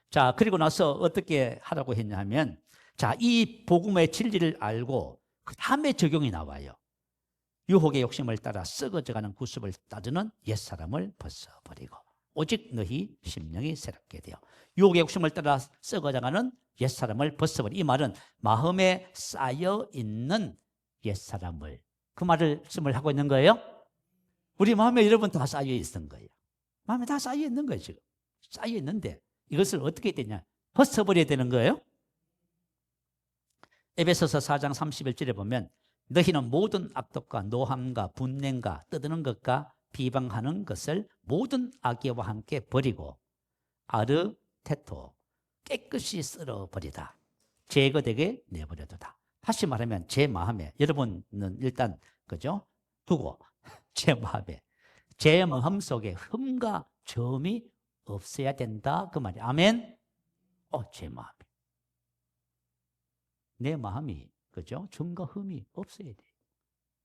자, 그리고 나서 어떻게 하라고 했냐면, 자, 이 복음의 진리를 알고 그 다음에 적용이 나와요. 유혹의 욕심을 따라 썩어져가는 구습을 따르는 옛사람을 벗어버리고 오직 너희 심령이 새롭게 되어. 유혹의 욕심을 따라 썩어져가는 옛사람을 벗어버리고, 이 말은 마음에 쌓여있는 옛사람을, 그 말씀을 하고 있는 거예요. 우리 마음에 여러분 다 쌓여있는 거예요. 마음에 다 쌓여있는 거예요. 지금 쌓여있는데 이것을 어떻게 되냐, 벗어버려야 되는 거예요. 에베소서 4장 31절에 보면 너희는 모든 악독과 노함과 분냄과 떠드는 것과 비방하는 것을 모든 악의와 함께 버리고 아르테토 깨끗이 쓸어버리다, 제거되게 내버려두다. 다시 말하면 제 마음에, 여러분은 일단 그죠? 두고 제 마음 속에 흠과 점이 없어야 된다 그 말이에요. 아멘. 내 마음이 그죠? 증거 흠이 없어야 돼.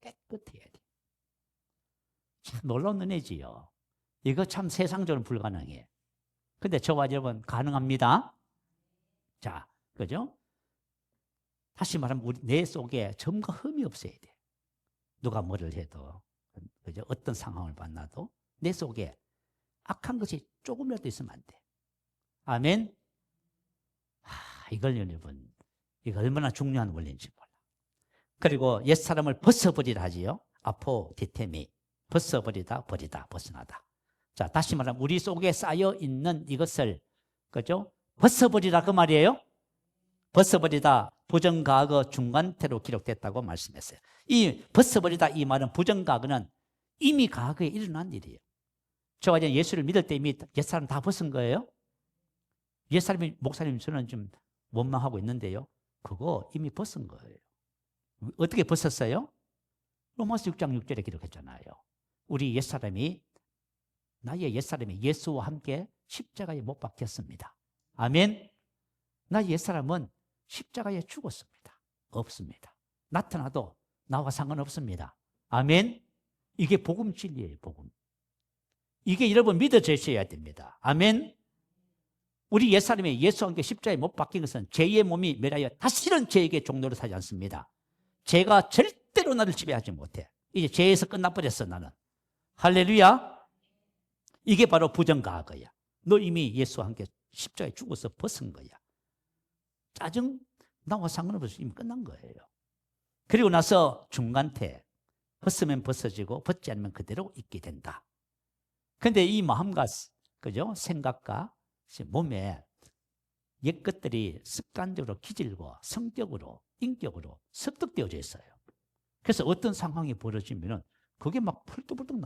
깨끗해야 돼. 참 놀라운 은혜지요. 이거 참 세상적으로 불가능해. 근데 저와 여러분 가능합니다. 자, 그죠? 다시 말하면 우리 내 속에 점과 흠이 없어야 돼. 누가 뭐를 해도, 그죠? 어떤 상황을 만나도 내 속에 악한 것이 조금이라도 있으면 안 돼. 아멘. 이걸 여러분, 이거 얼마나 중요한 원리인지 몰라. 그리고 옛사람을 벗어버리라 하지요. 아포 디테미, 벗어버리다, 버리다, 벗어나다. 자, 다시 말하면 우리 속에 쌓여 있는 이것을, 그죠? 벗어버리라 그 말이에요. 벗어버리다 부정과거 중간태로 기록됐다고 말씀했어요. 이 벗어버리다 이 말은 부정과거는 이미 과거에 일어난 일이에요. 저와 예수를 믿을 때 이미 옛사람 다 벗은 거예요. 옛사람이 목사님 저는 좀 원망하고 있는데요. 그거 이미 벗은 거예요. 어떻게 벗었어요? 로마서 6장 6절에 기록했잖아요. 우리 옛사람이 나의 옛사람이 예수와 함께 십자가에 못 박혔습니다. 아멘. 나의 옛사람은 십자가에 죽었습니다. 없습니다. 나타나도 나와 상관없습니다. 아멘. 이게 복음 진리예요. 복음. 이게 여러분 믿어주셔야 됩니다. 아멘. 우리 옛사람이 예수와 함께 십자가에 못 박힌 것은 죄의 몸이 멸하여 다시는 죄에게 종노릇 하지 않습니다. 죄가 절대로 나를 지배하지 못해. 이제 죄에서 끝나버렸어 나는. 할렐루야. 이게 바로 부정과거야. 너 이미 예수와 함께 십자가에 죽어서 벗은 거야. 짜증 나와 상관없이 이미 끝난 거예요. 그리고 나서 중간태, 벗으면 벗어지고 벗지 않으면 그대로 있게 된다. 그런데 이 마음과 그죠? 생각과 몸에 옛 것들이 습관적으로 기질과 성격으로 인격으로 습득되어져 있어요. 그래서 어떤 상황이 벌어지면 그게 막 펄떡펄떡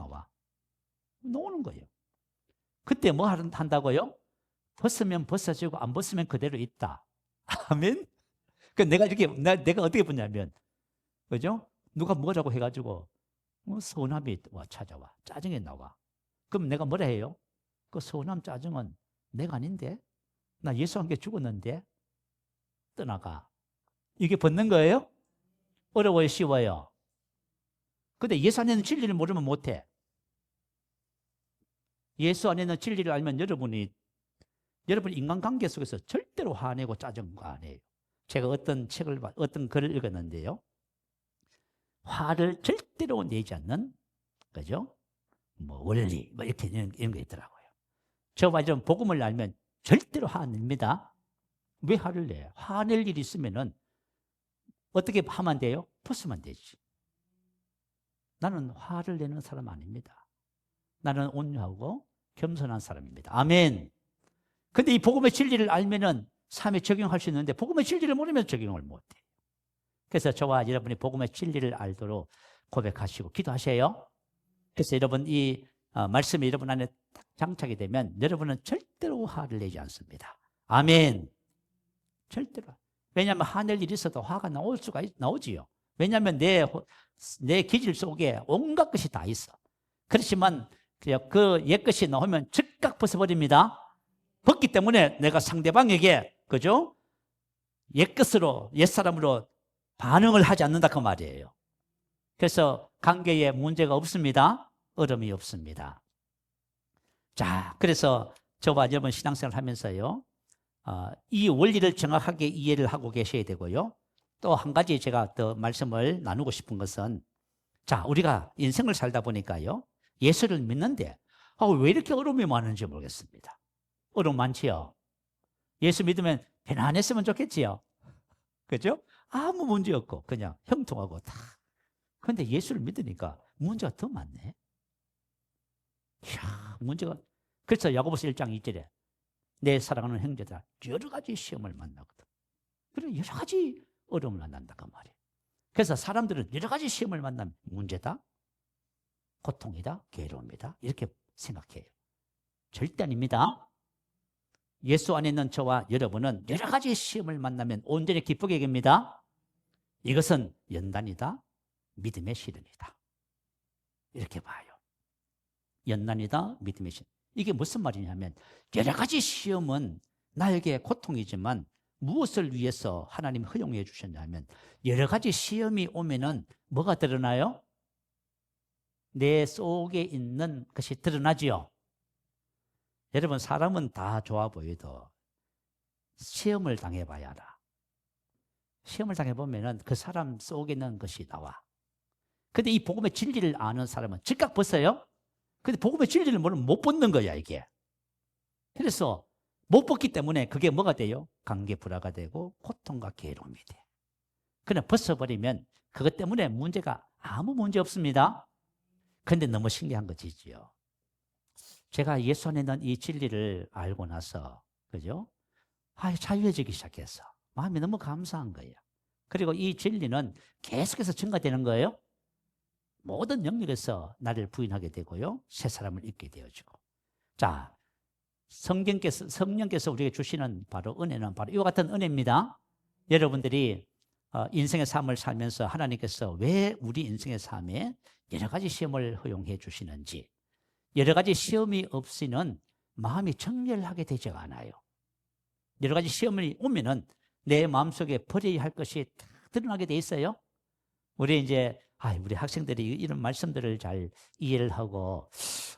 나오는 거예요. 그때 뭐 한다고요? 벗으면 벗어지고 안 벗으면 그대로 있다. 아멘. 그 내가 어떻게 보냐면, 그죠? 누가 뭐라고 해가지고 서운함이 찾아와, 짜증이 나와. 그럼 내가 뭐라 해요? 그 서운함, 짜증은 내가 아닌데, 나 예수와 함께 죽었는데 떠나가. 이게 벗는 거예요? 어려워요, 쉬워요? 근데 예수 안에는 진리를 모르면 못해. 예수 안에는 진리를 알면 여러분 인간관계 속에서 절대로 화내고 짜증과 안 해요. 제가 어떤 글을 읽었는데요. 화를 절대로 내지 않는, 그죠? 원리, 이렇게 이런 게 있더라고요. 저와 좀 복음을 알면 절대로 화 안 냅니다. 왜 화를 내요? 화낼 일이 있으면은 어떻게 하면 돼요? 벗으면 되지. 나는 화를 내는 사람 아닙니다. 나는 온유하고 겸손한 사람입니다. 아멘. 근데 이 복음의 진리를 알면은 삶에 적용할 수 있는데 복음의 진리를 모르면 적용을 못해. 그래서 저와 여러분이 복음의 진리를 알도록 고백하시고 기도하세요. 그래서 여러분 이 말씀이 여러분 안에 딱 장착이 되면 여러분은 절대로 화를 내지 않습니다. 아멘. 절대로. 왜냐하면 화낼 일이 있어도 화가 나오지요. 왜냐하면 내 기질 속에 온갖 것이 다 있어. 그렇지만 그 옛것이 나오면 즉각 벗어버립니다. 벗기 때문에 내가 상대방에게, 그죠? 옛사람으로 반응을 하지 않는다 그 말이에요. 그래서 관계에 문제가 없습니다. 어려움이 없습니다. 자, 그래서 저와 여러분 신앙생활 하면서요, 이 원리를 정확하게 이해를 하고 계셔야 되고요. 또 한 가지 제가 더 말씀을 나누고 싶은 것은, 자, 우리가 인생을 살다 보니까요, 예수를 믿는데 왜 이렇게 어려움이 많은지 모르겠습니다. 어려움 많지요? 예수 믿으면 편안했으면 좋겠지요? 그죠? 아무 문제 없고 그냥 형통하고 다. 그런데 예수를 믿으니까 문제가 더 많네. 이야, 문제가. 그래서 야고보서 1장 2절에 내 사랑하는 형제들아 여러 가지 시험을 만나거든. 그래 여러 가지 어려움을 만난다 그 말이에요. 그래서 사람들은 여러 가지 시험을 만나면 문제다, 고통이다, 괴로움이다 이렇게 생각해요. 절대 아닙니다. 예수 안에 있는 저와 여러분은 여러 가지 시험을 만나면 온전히 기쁘게 여깁니다. 이것은 연단이다, 믿음의 시련이다. 이렇게 봐요. 연단이다, 믿음의 시련. 이게 무슨 말이냐면 여러 가지 시험은 나에게 고통이지만 무엇을 위해서 하나님 허용해 주셨냐면 여러 가지 시험이 오면은 뭐가 드러나요? 내 속에 있는 것이 드러나지요. 여러분, 사람은 다 좋아 보여도 시험을 당해봐야 알아. 시험을 당해보면은 그 사람 속에 있는 것이 나와. 근데 이 복음의 진리를 아는 사람은 즉각 벗어요. 근데 복음의 진리를 모르면 못 벗는 거야, 이게. 그래서 못 벗기 때문에 그게 뭐가 돼요? 관계불화가 되고 고통과 괴로움이 돼. 그냥 벗어버리면 그것 때문에 문제가 아무 문제 없습니다. 그런데 너무 신기한 것이지요. 제가 예수 안에 있는 이 진리를 알고 나서, 그죠? 자유해지기 시작했어. 마음이 너무 감사한 거예요. 그리고 이 진리는 계속해서 증가되는 거예요. 모든 영역에서 나를 부인하게 되고요. 새 사람을 입게 되어지고. 자, 성령께서 우리에게 주시는 바로 은혜는 바로 이와 같은 은혜입니다. 여러분들이 인생의 삶을 살면서 하나님께서 왜 우리 인생의 삶에 여러 가지 시험을 허용해 주시는지, 여러 가지 시험이 없이는 마음이 정결하게 되지 않아요. 여러 가지 시험이 오면은 내 마음속에 버려야 할 것이 다 드러나게 돼 있어요. 우리 학생들이 이런 말씀들을 잘 이해를 하고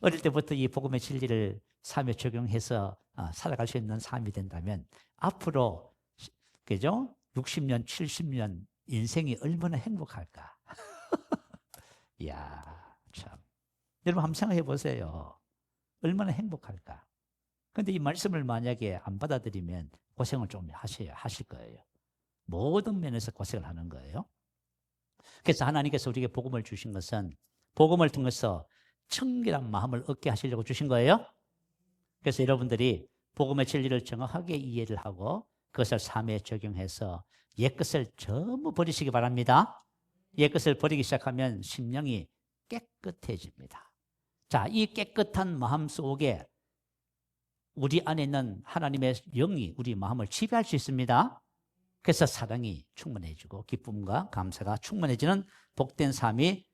어릴 때부터 이 복음의 진리를 삶에 적용해서 살아갈 수 있는 삶이 된다면 앞으로, 그죠? 60년, 70년 인생이 얼마나 행복할까? 이야, 참. 여러분 한번 생각해 보세요. 얼마나 행복할까? 근데 이 말씀을 만약에 안 받아들이면 고생을 좀 하실 거예요. 모든 면에서 고생을 하는 거예요. 그래서 하나님께서 우리에게 복음을 주신 것은 복음을 통해서 청결한 마음을 얻게 하시려고 주신 거예요. 그래서 여러분들이 복음의 진리를 정확하게 이해를 하고 그것을 삶에 적용해서 옛것을 전부 버리시기 바랍니다. 옛것을 버리기 시작하면 심령이 깨끗해집니다. 자, 이 깨끗한 마음 속에 우리 안에 있는 하나님의 영이 우리 마음을 지배할 수 있습니다. 그래서 사랑이 충만해지고 기쁨과 감사가 충만해지는 복된 삶이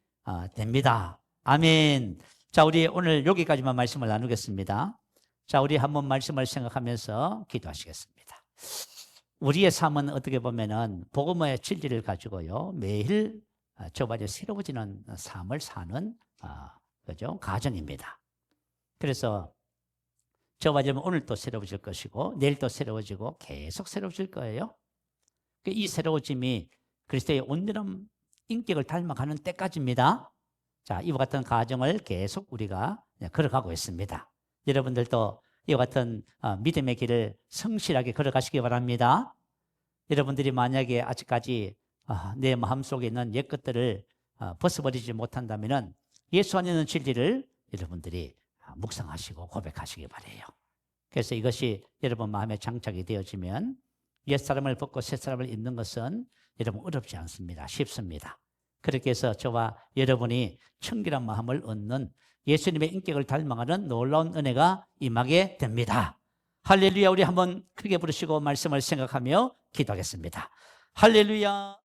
됩니다. 아멘. 자, 우리 오늘 여기까지만 말씀을 나누겠습니다. 자, 우리 한번 말씀을 생각하면서 기도하시겠습니다. 우리의 삶은 어떻게 보면은 복음의 진리를 가지고요, 매일 저마저 새로워지는 삶을 사는 그죠? 가정입니다. 그래서 저마저는 오늘 또 새로워질 것이고 내일 또 새로워지고 계속 새로워질 거예요. 이 새로워짐이 그리스도의 온전한 인격을 닮아가는 때까지입니다. 자, 이와 같은 과정을 계속 우리가 걸어가고 있습니다. 여러분들도 이와 같은 믿음의 길을 성실하게 걸어가시기 바랍니다. 여러분들이 만약에 아직까지 내 마음속에 있는 옛 것들을 벗어버리지 못한다면 예수 안에 있는 진리를 여러분들이 묵상하시고 고백하시기 바라요. 그래서 이것이 여러분 마음에 장착이 되어지면 옛사람을 벗고 새사람을 입는 것은 여러분 어렵지 않습니다. 쉽습니다. 그렇게 해서 저와 여러분이 청결한 마음을 얻는 예수님의 인격을 닮아가는 놀라운 은혜가 임하게 됩니다. 할렐루야. 우리 한번 크게 부르시고 말씀을 생각하며 기도하겠습니다. 할렐루야.